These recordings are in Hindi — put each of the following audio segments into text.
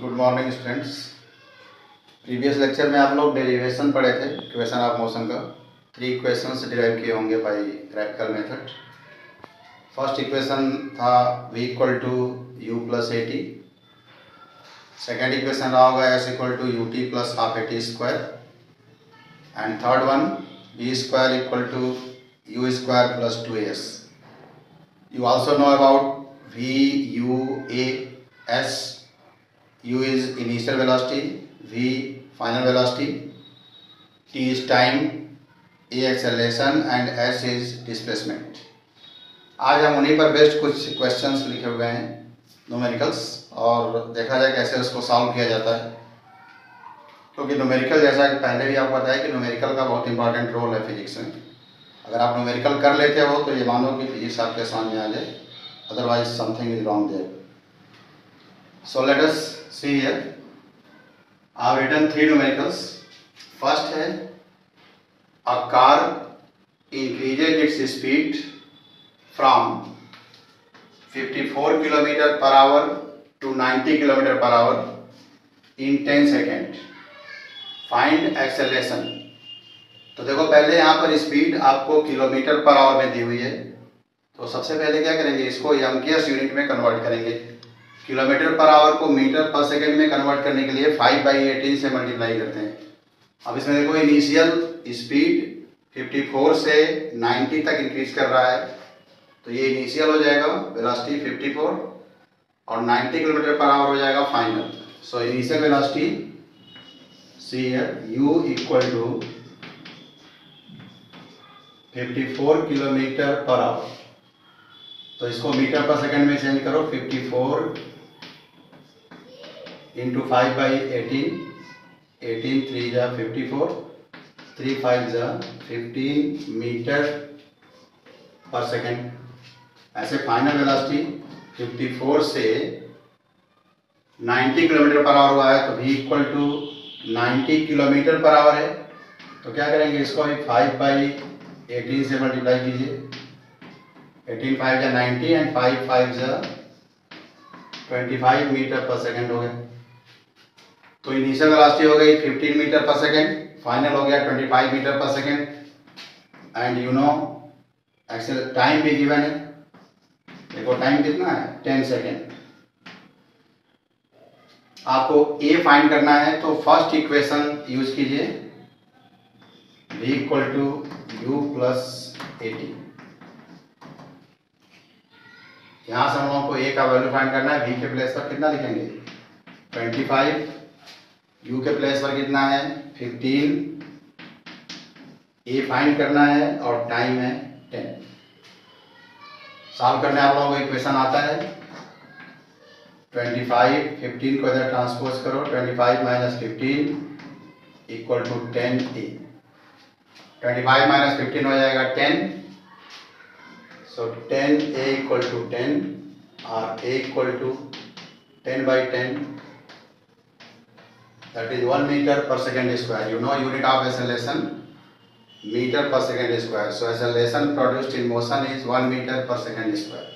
Good morning students. Previous lecture में आप लोग डेरिवेशन पढ़े थे, इक्वेशन ऑफ मोशन का 3 क्वेश्चंस डिराइव किए होंगे by graphical method. First equation था v equal to u plus a t. Second equation रहा होगा s equal to u t plus half a t square. And third one b square equal to u square plus 2as। You also know about v u a s। U is initial velocity, V final velocity, T is time, A acceleration and S is displacement। आज हम उन्हीं पर बेस्ड कुछ क्वेश्चंस लिखे हुए हैं न्यूमेरिकल्स, और देखा जाए कैसे उसको सॉल्व किया जाता है। क्योंकि न्यूमेरिकल, जैसा कि पहले भी आपको बताया कि न्यूमेरिकल का बहुत इंपॉर्टेंट रोल है फिजिक्स में। अगर आप न्यूमेरिकल कर लेते हो तो ये मानो कि फिजिक्स आपके सामने आ जाए, otherwise something is wrong there. So let us see here. I have written 3 numericals. First है a car increases its speed from 54 km per hour to 90 km per hour in 10 seconds. Find acceleration. तो देखो पहले यहाँ पर स्पीड आपको किलोमीटर पर आवर में दी हुई है, तो सबसे पहले क्या करेंगे, इसको एमकेएस यूनिट में कन्वर्ट करेंगे। किलोमीटर पर आवर को मीटर पर सेकंड में कन्वर्ट करने के लिए 5/18 से मल्टीप्लाई करते हैं। अब इसमें देखो इनिशियल स्पीड 54 से 90 तक इंक्रीज कर रहा है, तो ये इनिशियल हो जाएगा वेलोसिटी 54 और 90 किलोमीटर पर आवर हो जाएगा final. So initial velocity see here u equal to 54 kilometre per hour. तो इसको मीटर पर सेकंड में चेंज करो, 54 इंटू 5/18, 18 3 जा 54, 3 5 जा 15 मीटर पर सेकंड। ऐसे फाइनल वेलोसिटी 54 से 90 किलोमीटर पर आवर हुआ है, तो v equal to 90 kilometre per hour है। तो क्या करेंगे, इसको भी 5/18 से मल्टीप्लाई कीजिए। 18 5 जा 90 एंड 5 5 जा 25 मीटर पर सेकंड हो गए। तो इनिशियल वेलोसिटी हो गई 15 मीटर पर सेकंड, फाइनल हो गया 25 metre per second. And you know actual time भी गिवन है। देखो टाइम कितना है, 10 सेकंड। आपको ए फाइंड करना है, तो फर्स्ट इक्वेशन यूज कीजिए, v equal to u plus a t. यहां से हम लोगों को ए का वैल्यू फाइंड करना है। v के प्लेस पर कितना लिखेंगे, 25, u के प्लेस पर कितना है 15, ए फाइंड करना है और टाइम है 10। सॉल्व करने आप लोगों को इक्वेशन आता है 25, 15 को इधर ट्रांसपोज करो, 25 minus 15 equal to 10a। 25 minus 15 हो जाएगा 10, सो 10a इक्वल टू 10 और a equal to 10/10, that is 1 meter per second square. You know unit of acceleration meter per second square. So acceleration produced in motion is 1 meter per second square.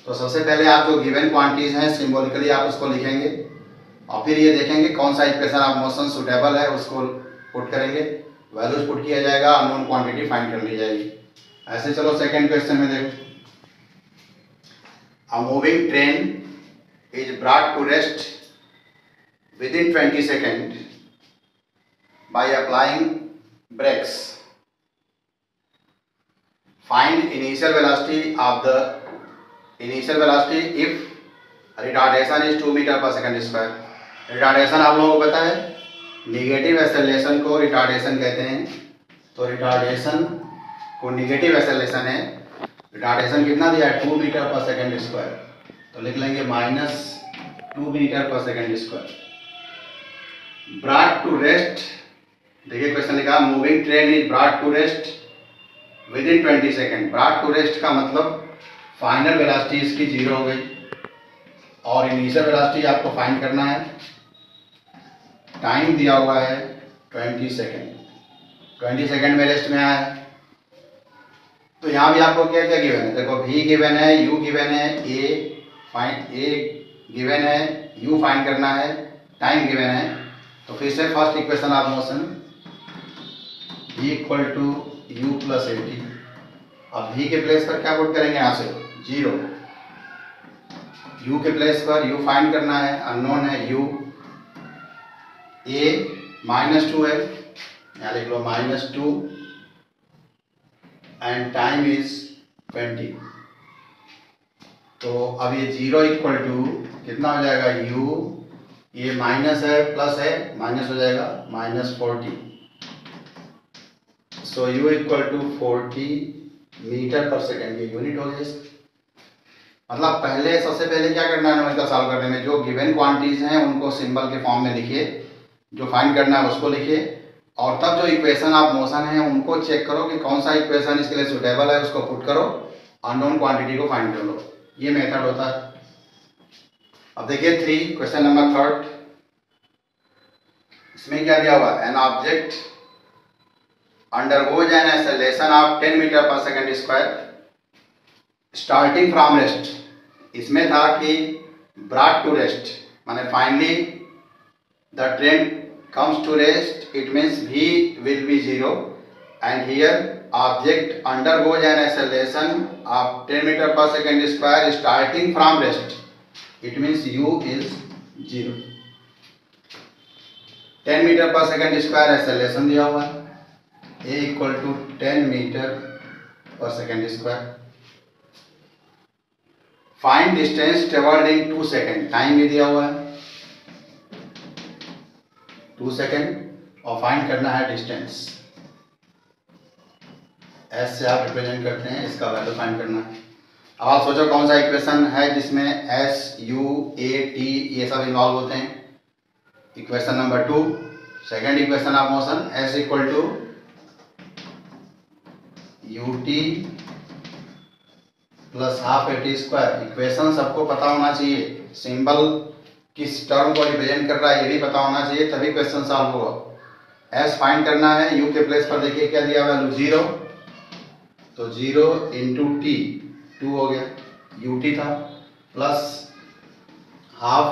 तो सबसे पहले आप जो गिवन क्वांटिटीज हैं सिंबॉलिकली आप उसको लिखेंगे, और फिर ये देखेंगे कौन सा इक्वेशन ऑफ मोशन सुटेबल है, उसको पुट करेंगे, वैल्यूज पुट किया जाएगा, अननोन क्वांटिटी फाइंड कर ली जाएगी। ऐसे चलो सेकंड क्वेश्चन में देखो, a moving train is brought to rest within 20 seconds by applying brakes. Find initial velocity if retardation is 2 meter per second square. Retardation आप लोगों को पता है, निगेटिव एक्सेलरेशन को रिटार्डेशन कहते हैं। तो रिटार्डेशन को निगेटिव एक्सेलरेशन है, रिटार्डेशन कितना दिया है 2 मीटर पर सेकंड स्क्वायर, तो लिख लेंगे -2 metre per second square. Brought to rest, देखिए क्वेश्चन लिखा moving train is brought to rest within 20 second. Brought to rest का मतलब फाइनल वेलोसिटी इसकी 0 हो गई, और इनिशियल वेलोसिटी आपको फाइंड करना है। टाइम दिया हुआ है 20 सेकेंड, 20 सेकेंड में रेस्ट में आया है। तो यहाँ भी आपको क्या क्या गिवन है, देखो v गिवन है, u गिवन है, a गिवन है, u फाइंड करना है, टाइम गिवन है। तो फिर से first equation of motion v equal to u plus a t. अब v के प्लेस पर क्या पुट करेंगे, यहाँ से 0, u के प्लेस पर u फाइंड करना है, अननोन है u, a -2 है, यहाँ लिख लो -2 एंड टाइम इज 20। तो अब ये 0 इक्वल टू कितना हो जाएगा, u, ये माइनस है प्लस है, माइनस हो जाएगा -40। सो u equal to 40 metre per second, ये यूनिट हो गया। मतलब पहले सबसे पहले क्या करना है न्यूमेरिकल सॉल्व करने में, जो गिवन क्वांटिटीज हैं उनको सिंबल के फॉर्म में लिखिए, जो फाइंड करना है उसको लिखिए, और तब जो इक्वेशन ऑफ मोशन है उनको चेक करो कि कौन सा इक्वेशन इसके लिए सुटेबल है, उसको पुट करो, अननोन क्वांटिटी को फाइंड कर लो। ये मेथड होता है। अब देखिए 3 क्वेश्चन नंबर 3, इसमें क्या दिया हुआ है, an object undergoes an acceleration of 10 metre per second square starting from rest. इसमें था कि ब्रॉट टू रेस्ट, माने finally the train comes to rest, it means v will be 0, and here object undergoes an acceleration of 10 meter per second square starting from rest, it means u is 0। 10 metre per second square acceleration दिया हुआ है, a equal to 10 metre per second square. Find distance travelled in 2 second, time भी दिया हुआ है 2 सेकेंड, और फाइंड करना है डिस्टेंस। एस से आप रिप्रेजेंट करते हैं, इसका वैल्यू फाइंड करना है। अब आप सोचो कौन सा इक्वेशन है जिसमें एस, यू, ए, टी ये सब इन्वॉल्व होते हैं। Equation number 2, second equation of motion, s equal to u t plus half a t square. Equation सबको पता होना चाहिए, सिंबल किस टर्म को रिप्रेजेंट कर रहा है ये भी पता होना चाहिए, तभी क्वेश्चन सॉल्व होगा। एस फाइंड करना है, यू के प्लेस पर देखिए क्या दिया वैल्यू 0, तो 0 इंटू टी 2 हो गया, यू टी था, प्लस हाफ,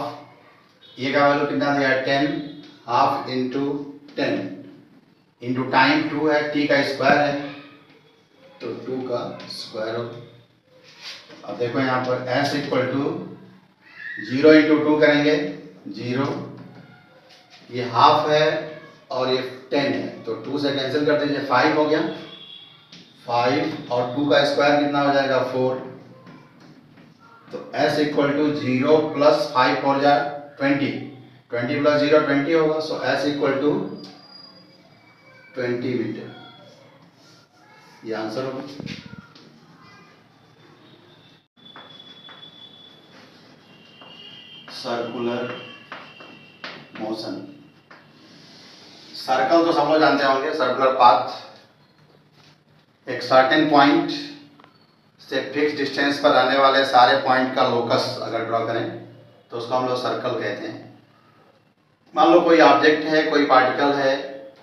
ये का वैल्यू कितना दिया है 10, हाफ इंटू 10 इंटू टाइम 2 है, टी का स्क्वायर है तो 2 का स्क्वायर हो। अब देखो यहाँ पर एस इक्वल टू 0 इंटू 2 करेंगे 0, ये हाफ है और ये 10 है, तो 2 से कैंसिल कर दीजिए, 5 हो गया, 5 और 2 का स्क्वायर कितना हो जाएगा 4। तो s इक्वल टू 0 प्लस 5 हो जाए 20, 20 प्लस 0 20 होगा, सो s इक्वल टू 20 मीटर, ये आंसर होगा। सर्कुलर मोशन, सर्कल तो सब लोग जानते होंगे, सर्कुलर पाथ, एक सर्टेन पॉइंट से फिक्स डिस्टेंस पर आने वाले सारे पॉइंट का लोकस अगर ड्रॉ करें तो उसको हम लोग सर्कल कहते हैं। मान लो कोई ऑब्जेक्ट है, कोई पार्टिकल है,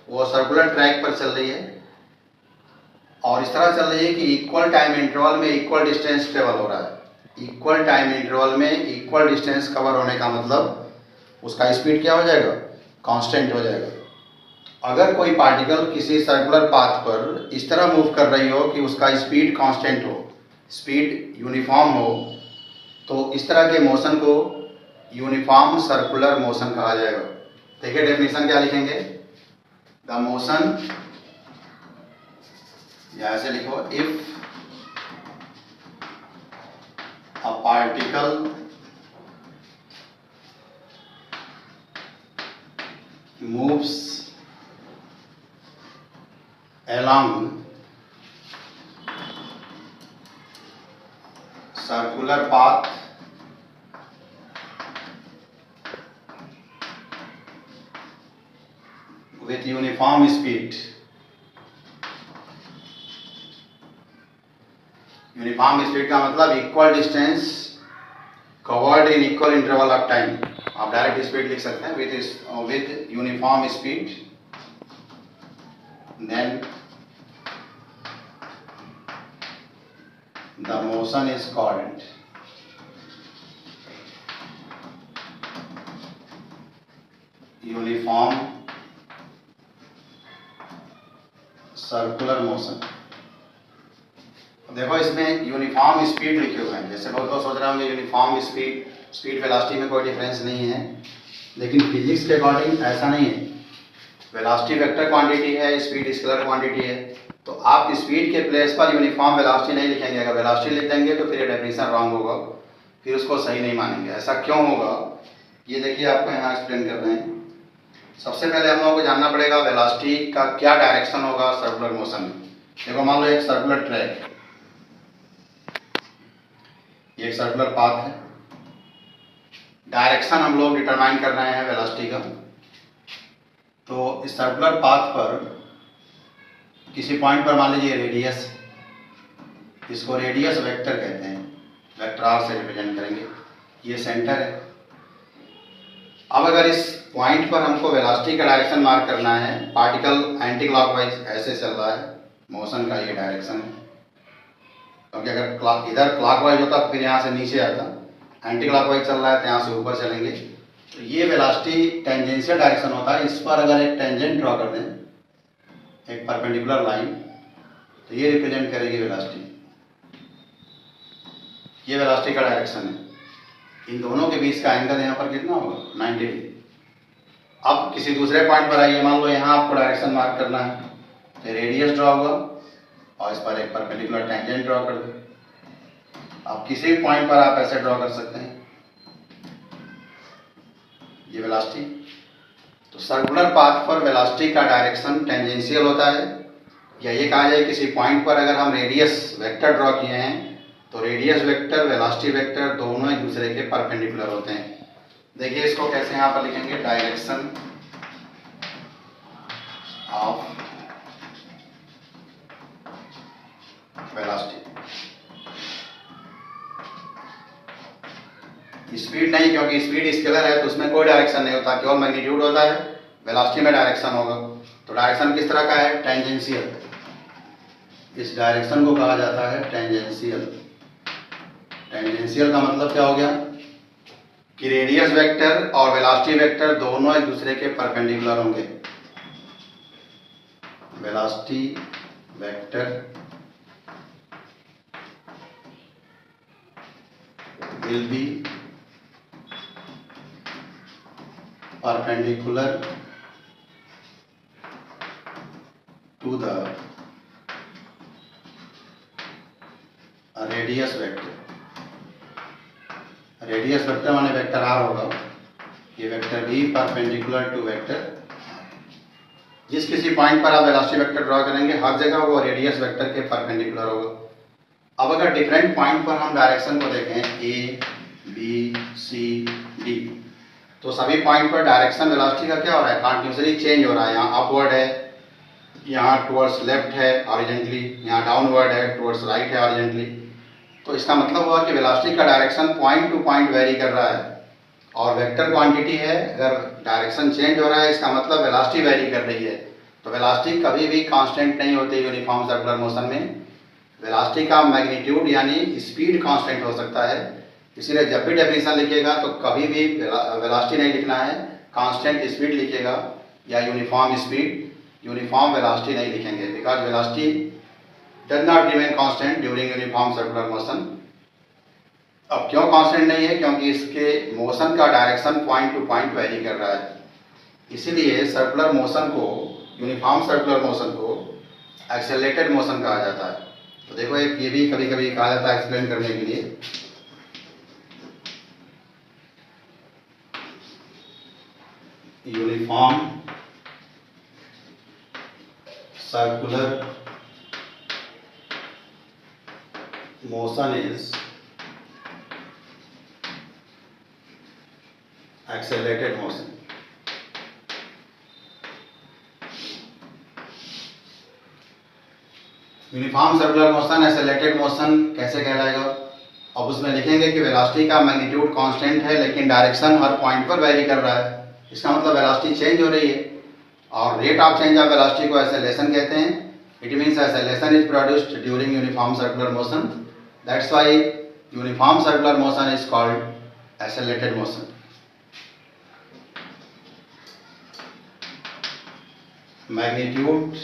वो सर्कुलर ट्रैक पर चल रही है और इस तरह चल रही है कि इक्वल टाइम इंटरवल में इक्वल डिस्टेंस ट्रेवल हो रहा है। इक्वल टाइम इंटरवल में इक्वल डिस्टेंस कवर होने का मतलब उसका स्पीड क्या हो जाएगा, कांस्टेंट हो जाएगा। अगर कोई पार्टिकल किसी सर्कुलर पाथ पर इस तरह मूव कर रही हो कि उसका स्पीड कांस्टेंट हो, स्पीड यूनिफॉर्म हो, तो इस तरह के मोशन को यूनिफॉर्म सर्कुलर मोशन कहा जाएगा। देखिए डेफिनेशन क्या लिखेंगे, द मोशन, या ऐसे लिखो, if a particle moves along circular path with uniform speed, uniform speed का मतलब equal distance covered in equal interval of time. आप डायरेक्ट स्पीड लिख सकते हैं, with uniform speed, then the motion is called uniform circular motion. देखो इसमें यूनिफॉर्म स्पीड लिखे हुए हैं, जैसे बहुत लोग सोच रहे होंगे यूनिफॉर्म स्पीड वेलोसिटी में कोई डिफरेंस नहीं है, लेकिन फिजिक्स के अकॉर्डिंग ऐसा नहीं है। वेलोसिटी वेक्टर क्वांटिटी है, स्पीड स्केलर क्वांटिटी है, तो आप स्पीड के प्लेस पर यूनिफॉर्म वेलोसिटी नहीं लिखेंगे। अगर वेलोसिटी लिख देंगे तो फिर ये डेफिनेशन रॉन्ग होगा, फिर उसको सही नहीं मानेंगे। ऐसा क्यों होगा ये देखिए, आपको यहाँ एक्सप्लेन कर रहे हैं। सबसे पहले हम लोगों को जानना पड़ेगा वेलोसिटी का क्या डायरेक्शन होगा सर्कुलर मोशन में। देखो मान लो एक सर्कुलर ट्रैक, ये एक सर्कुलर पाथ है, डायरेक्शन हम लोग डिटरमाइन कर रहे हैं वेलोसिटी का। तो इस सर्कुलर पाथ पर किसी पॉइंट पर मान लीजिए रेडियस, इसको रेडियस वेक्टर कहते हैं, वेक्टर आर से रिप्रेजेंट करेंगे, ये सेंटर है। अब अगर इस पॉइंट पर हमको वेलोसिटी का डायरेक्शन मार्क करना है, पार्टिकल एंटी क्लॉकवाइज ऐसे चल रहा है, मोशन का ये डायरेक्शन है, क्योंकि अगर इधर क्लॉकवाइज होता तो फिर यहाँ से नीचे आता, एंटी क्लॉकवाइज चल रहा है तो यहाँ से ऊपर चलेंगे। तो ये वेलोसिटी टेंजेंशियल डायरेक्शन होता है। इस पर अगर एक टेंजेंट ड्रॉ कर दें, एक परपेंडिकुलर लाइन, तो ये रिप्रेजेंट करेगी वेलोसिटी। ये वेलोसिटी का डायरेक्शन है। इन दोनों के बीच का एंगल यहाँ पर कितना होगा, 90 डिग्री। अब किसी दूसरे पॉइंट पर आइए, मान लो यहाँ आपको डायरेक्शन मार्क करना है, तो रेडियस ड्रॉ होगा और इस पर एक परपेंडिकुलर टेंजेंट ड्रॉ कर दो। अब किसी पॉइंट पर आप ऐसे ड्रॉ कर सकते हैं, ये वेलोसिटी। तो सर्कुलर पाथ पर वेलोसिटी का डायरेक्शन टेंजेंशियल होता है, या ये कहा जाए किसी पॉइंट पर अगर हम रेडियस वेक्टर ड्रॉ किए हैं तो रेडियस वेक्टर वेलोसिटी वेक्टर दोनों एक दूसरे के परपेंडिकुलर होते हैं। देखिए इसको कैसे यहाँ पर लिखेंगे, डायरेक्शन ऑफ वेलोसिटी। स्पीड नहीं, क्योंकि स्पीड स्केलर है तो उसमें कोई डायरेक्शन नहीं होता, केवल मैग्नीट्यूड होता है। वेलोसिटी में डायरेक्शन होगा, तो डायरेक्शन किस तरह का है, टेंजेंशियल। इस डायरेक्शन को कहा जाता है टेंजेंशियल। टेंजेंशियल का मतलब क्या हो गया कि रेडियस वेक्टर और वेलोसिटी वेक्टर दोनों एक दूसरे के परपेंडिकुलर होंगे। Velocity vector will be perpendicular to the radius vector। Radius vector माने वेक्टर आर होगा, ये वेक्टर भी परपेंडिकुलर टू वेक्टर। जिस किसी पॉइंट पर आप वेलोसिटी वेक्टर ड्रॉ करेंगे हर जगह वो रेडियस वेक्टर के परपेंडिकुलर होगा। अब अगर डिफरेंट पॉइंट पर हम डायरेक्शन को देखें ए बी सी डी, तो सभी पॉइंट पर डायरेक्शन वेलोसिटी का क्या हो रहा है, कंटिन्यूसली चेंज हो रहा है। यहाँ अपवर्ड है, यहाँ टुवर्ड्स लेफ्ट है हॉरिजॉन्टली, यहाँ डाउनवर्ड है, टुवर्ड्स राइट है हॉरिजॉन्टली। तो इसका मतलब हुआ कि वेलोसिटी का direction point two point very कर रहा है, और वेक्टर क्वांटिटी है, अगर डायरेक्शन चेंज हो रहा है इसका मतलब वेलोसिटी वेरी कर रही है। तो वेलोसिटी कभी भी कांस्टेंट नहीं होती यूनिफॉर्म सर्कुलर मोशन में। वेलोसिटी का मैग्नीट्यूड यानी स्पीड कांस्टेंट हो सकता है, इसीलिए जब भी डेफिनेशन लिखिएगा तो कभी भी वेलोसिटी नहीं लिखना है, कांस्टेंट स्पीड लिखिएगा या यूनिफॉर्म स्पीड, यूनिफॉर्म वेलोसिटी नहीं लिखेंगे, because velocity does not remain constant during uniform circular motion. अब क्यों कांस्टेंट नहीं है, क्योंकि इसके मोशन का direction point two point very कर रहा है। इसीलिए सर्कुलर मोशन को, यूनिफॉर्म सर्कुलर मोशन को एक्सेलरेटेड मोशन कहा जाता है। तो देखो एक ये भी कभी कभी कहा जाता है एक्सप्लेन करने के लिए, uniform circular motion is accelerated motion. Uniform circular motion accelerated motion कैसे कहलाएगा, अब उसमें लिखेंगे कि वेलोसिटी का मैग्नीट्यूड कांस्टेंट है लेकिन डायरेक्शन हर पॉइंट पर वेरी कर रहा है। इसका मतलब वेलोसिटी चेंज हो रही है, और rate of change of velocity को एक्सेलरेशन कहते हैं। It means acceleration is produced during uniform circular motion, that's why uniform circular motion is called accelerated motion. magnitude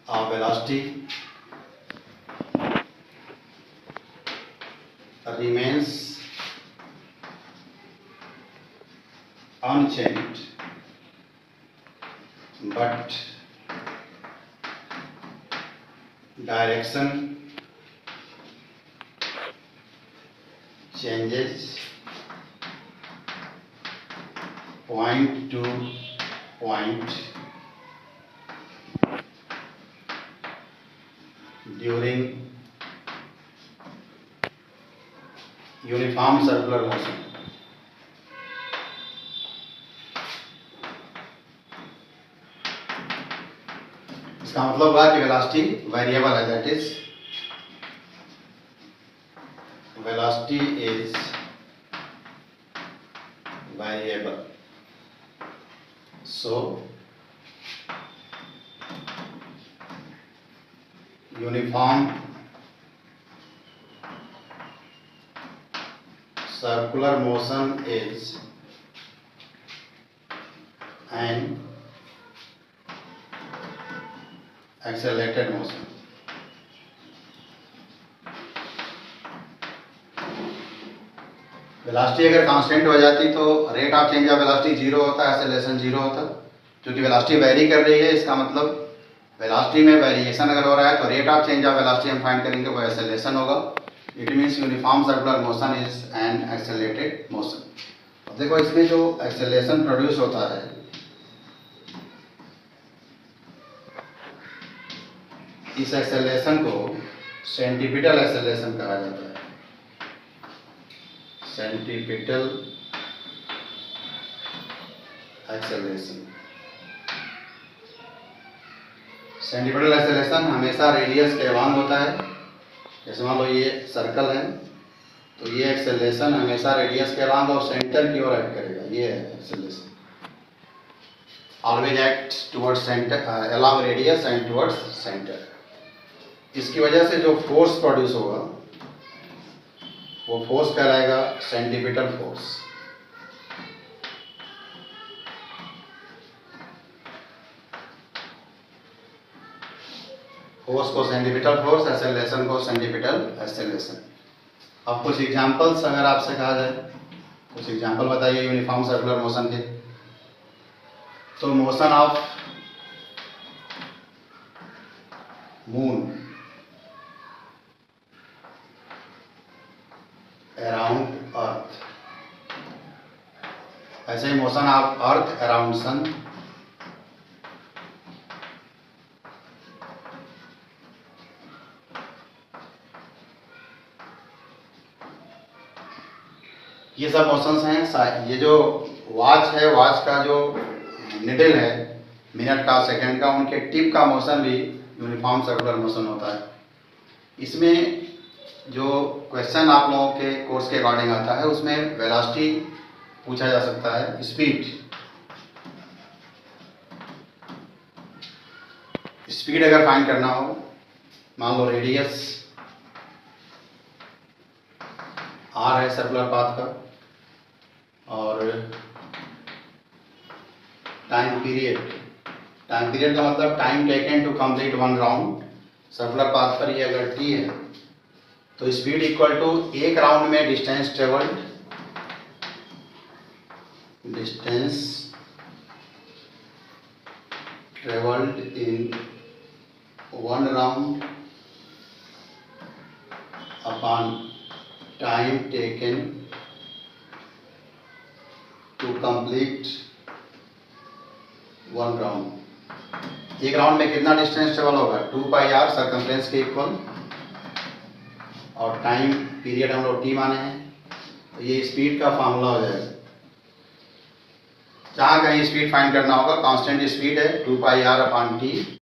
of velocity remains unchanged, but direction changes point to point during uniform circular motion. इसका मतलब हुआ कि वेलोसिटी वेरिएबल है, that is velocity is variable. So uniform circular motion is an accelerated motion. Velocity अगर कांस्टेंट हो जाती तो rate of change of velocity zero होता है, एक्सेलरेशन जीरो होता। क्योंकि वेलोसिटी वेरी कर रही है, इसका मतलब वेलोसिटी में वेरिएशन अगर हो रहा है तो rate of change of velocity हम फाइंड करेंगे, वो एक्सेलरेशन होगा। It means uniform circular motion is an accelerated motion. अब देखो इसमें जो एक्सेलरेशन प्रोड्यूस होता है, इस एक्सेलरेशन को सेंटीपिटल एक्सेलरेशन कहा जाता है। Centripetal acceleration. सेंटीपिटल एक्सेलरेशन हमेशा रेडियस के अराउंड होता है। जैसे मान लो ये सर्कल है तो ये एक्सेलरेशन हमेशा रेडियस के अराउंड और सेंटर की ओर एक्ट करेगा। ये है acceleration, always act towards centre, along radius and towards centre. इसकी वजह से जो फोर्स प्रोड्यूस होगा वो फोर्स कहलाएगा सेंटीपिटल फोर्स। फोर्स को सेंटीपिटल फोर्स, एक्सेलरेशन को सेंटीपिटल एक्सेलरेशन। अब कुछ एग्जांपल्स अगर आपसे कहा जाए, कुछ एग्जांपल बताइए यूनिफॉर्म सर्कुलर मोशन के। तो motion of moon around earth, ऐसे ही motion of earth around sun, ये सब मोशंस हैं। ये जो वॉच है, वॉच का जो निडल है मिनट का, सेकंड का, उनके टिप का मोशन भी यूनिफॉर्म सर्कुलर मोशन होता है। इसमें जो क्वेश्चन आप लोगों के कोर्स के अकॉर्डिंग आता है उसमें वेलोसिटी पूछा जा सकता है, स्पीड। स्पीड अगर फाइंड करना हो, मान लो रेडियस आर है सर्कुलर पाथ का और टाइम पीरियड का मतलब time taken to complete one round circular path पर, ये अगर टी है तो स्पीड इक्वल टू एक राउंड में distance travelled in one round upon time taken to complete one round. एक राउंड में कितना डिस्टेंस ट्रेवल होगा, 2πr सर्कमफ्रेंस के इक्वल, और टाइम पीरियड हम लोग टी माने हैं, तो ये स्पीड का फार्मूला हो जाएगा। जहाँ कहीं स्पीड फाइंड करना होगा, कांस्टेंट स्पीड है 2πr/t,